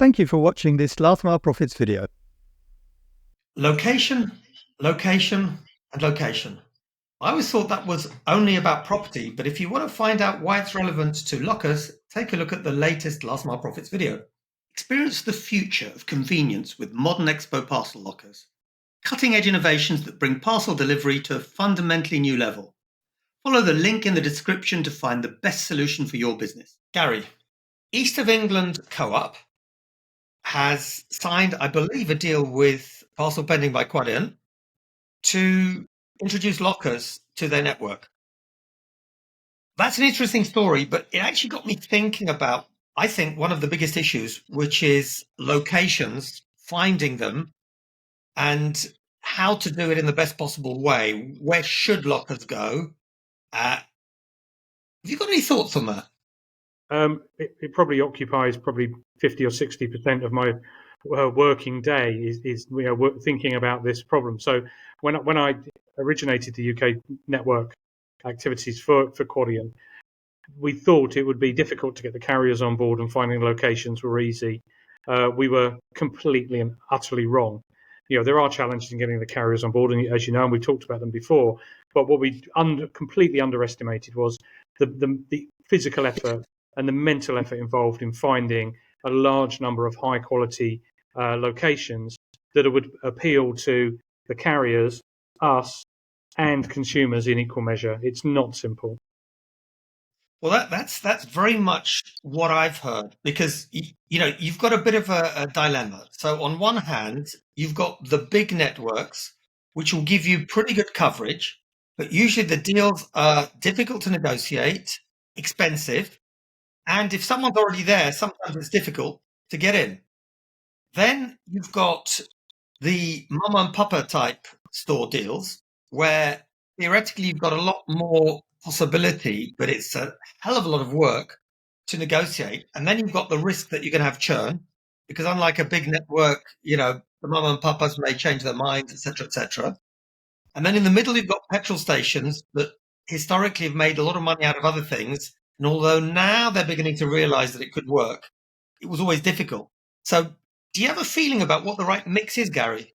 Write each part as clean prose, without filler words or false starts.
Thank you for watching this Last Mile Profits video. Location, location, and location. I always thought that was only about property, but if you want to find out why it's relevant to lockers, take a look at the latest Last Mile Profits video. Experience the future of convenience with modern Expo parcel lockers. Cutting-edge innovations that bring parcel delivery to a fundamentally new level. Follow the link in the description to find the best solution for your business. Gary, East of England Co-op has signed, I believe, a deal with Parcel Pending by Quadient to introduce lockers to their network. That's an interesting story, but it actually got me thinking about, I think, one of the biggest issues, which is locations, finding them, and how to do it in the best possible way. Where should lockers go? Have you got any thoughts on that? It probably occupies 50 or 60% of my working day is thinking about this problem. So when I originated the UK network activities for Quadient, we thought it would be difficult to get the carriers on board and finding locations were easy. We were completely and utterly wrong. There are challenges in getting the carriers on board, and as you know, and we've talked about them before. But what we completely underestimated was the physical effort and the mental effort involved in finding a large number of high quality locations that would appeal to the carriers, us, and consumers in equal measure. It's not simple. Well, that's very much what I've heard, because you've got a bit of a dilemma. So on one hand, you've got the big networks, which will give you pretty good coverage, but usually the deals are difficult to negotiate, expensive, and if someone's already there, sometimes it's difficult to get in. Then you've got the mum and papa type store deals, where theoretically you've got a lot more possibility, but it's a hell of a lot of work to negotiate. And then you've got the risk that you're going to have churn, because unlike a big network, the mum and papas may change their minds, etc., etc. And then in the middle, you've got petrol stations that historically have made a lot of money out of other things. And although now they're beginning to realize that it could work, it was always difficult. So do you have a feeling about what the right mix is, Gary?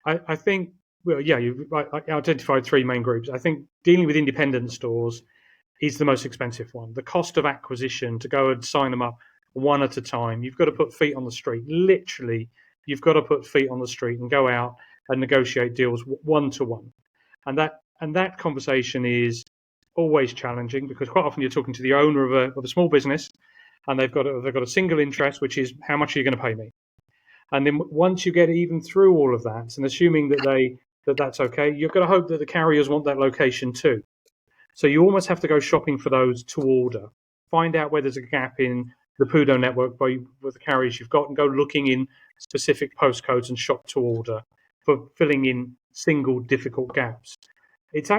I think, you've identified three main groups. I think dealing with independent stores is the most expensive one. The cost of acquisition to go and sign them up one at a time, you've got to put feet on the street. Literally, you've got to put feet on the street and go out and negotiate deals one to one. And that conversation is always challenging, because quite often you're talking to the owner of a small business, and they've got a single interest, which is how much are you going to pay me? And then once you get even through all of that, and assuming that's okay, you're going to hope that the carriers want that location too. So you almost have to go shopping for those to order. Find out where there's a gap in the PUDO network with the carriers you've got, and go looking in specific postcodes and shop to order for filling in single difficult gaps. It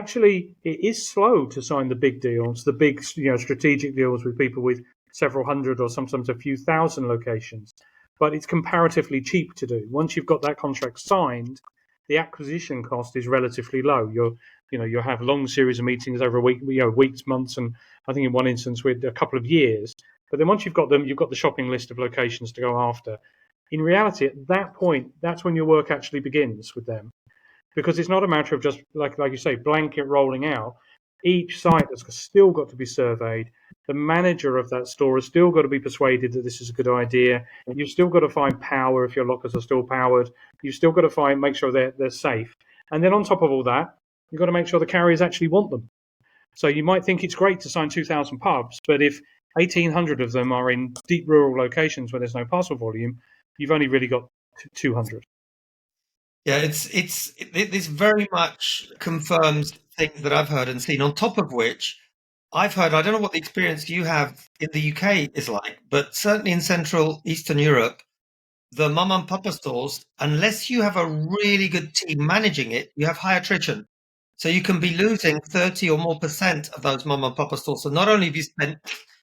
is slow to sign the big deals, the big strategic deals with people with several hundred or sometimes a few thousand locations. But it's comparatively cheap to do. Once you've got that contract signed, the acquisition cost is relatively low. You'll have long series of meetings over a week, weeks, months, and I think in one instance with a couple of years. But then once you've got them, you've got the shopping list of locations to go after. In reality, at that point, that's when your work actually begins with them, because it's not a matter of just like you say, blanket rolling out. Each site has still got to be surveyed. The manager of that store has still got to be persuaded that this is a good idea. You've still got to find power if your lockers are still powered. You've still got to make sure they're safe. And then on top of all that, you've got to make sure the carriers actually want them. So you might think it's great to sign 2,000 pubs, but if 1,800 of them are in deep rural locations where there's no parcel volume, you've only really got 200. Yeah, this very much confirms things that I've heard and seen, on top of which I've heard, I don't know what the experience you have in the UK is like, but certainly in Central Eastern Europe, the mum and papa stores, unless you have a really good team managing it, you have high attrition. So you can be losing 30 or more % of those mum and papa stores. So not only have you spent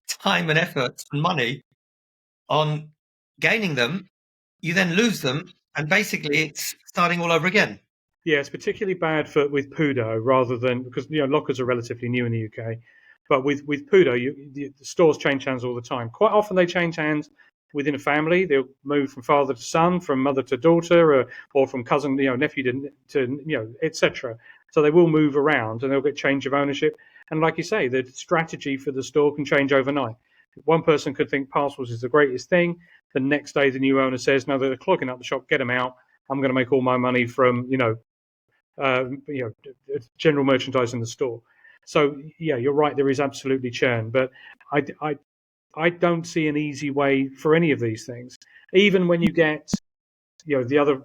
time and effort and money on gaining them, you then lose them, and basically it's starting all over again. Yeah, it's particularly bad with PUDO rather than, because lockers are relatively new in the UK. But with PUDO, the stores change hands all the time. Quite often they change hands within a family. They'll move from father to son, from mother to daughter, or from cousin, nephew to etc. So they will move around and they'll get change of ownership. And like you say, the strategy for the store can change overnight. One person could think parcels is the greatest thing. The next day, the new owner says, "No, they're clogging up the shop. Get them out. I'm going to make all my money from general merchandise in the store." So yeah, you're right. There is absolutely churn, but I don't see an easy way for any of these things. Even when you get the other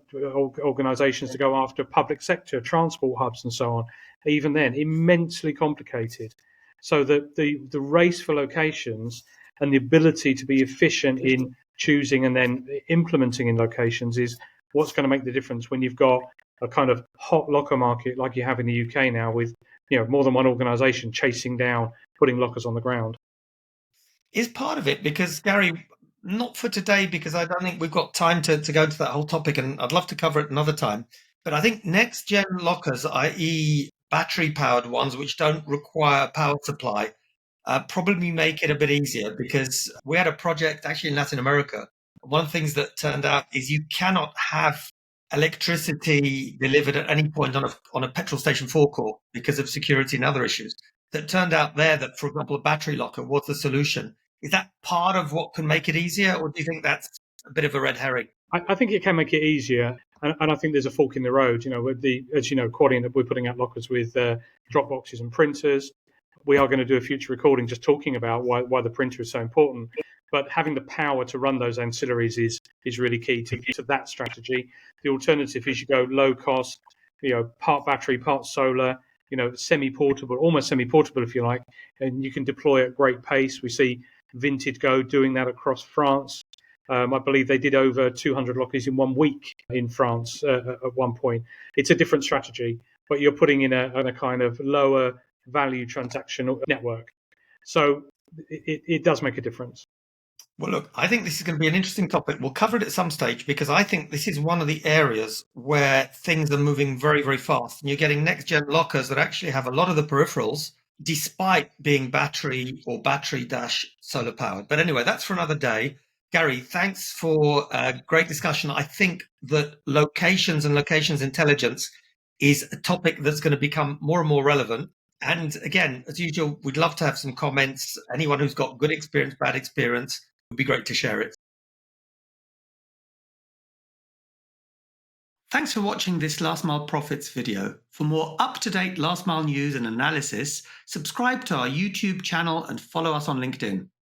organisations to go after public sector transport hubs and so on, even then immensely complicated. So the race for locations and the ability to be efficient in choosing and then implementing in locations is what's going to make the difference when you've got a kind of hot locker market like you have in the UK now, with more than one organisation chasing down putting lockers on the ground. Is part of it because, Gary, not for today, because I don't think we've got time to go into that whole topic, and I'd love to cover it another time. But I think next gen lockers, i.e. battery powered ones, which don't require power supply, probably make it a bit easier, because we had a project actually in Latin America. One of the things that turned out is you cannot have electricity delivered at any point on a petrol station forecourt because of security and other issues. That turned out there that, for example, a battery locker was the solution. Is that part of what can make it easier, or do you think that's a bit of a red herring? I think it can make it easier, and I think there's a fork in the road. With as you know, Quadient, that we're putting out lockers with drop boxes and printers. We are going to do a future recording just talking about why the printer is so important. But having the power to run those ancillaries is really key to that strategy. The alternative is you go low cost, part battery, part solar, semi-portable, almost semi-portable if you like, and you can deploy at great pace. We see Vinted Go doing that across France. I believe they did over 200 lockers in 1 week in France at one point. It's a different strategy, but you're putting in a kind of lower value transactional network. So it does make a difference. Well, look, I think this is going to be an interesting topic. We'll cover it at some stage, because I think this is one of the areas where things are moving very, very fast. And you're getting next-gen lockers that actually have a lot of the peripherals, despite being battery or battery-solar powered. But anyway, that's for another day. Gary, thanks for a great discussion. I think that locations and locations intelligence is a topic that's going to become more and more relevant. And again, as usual, we'd love to have some comments. Anyone who's got good experience, bad experience, it would be great to share it. Thanks for watching this Last Mile Profits video. For more up-to-date last mile news and analysis, subscribe to our YouTube channel and follow us on LinkedIn.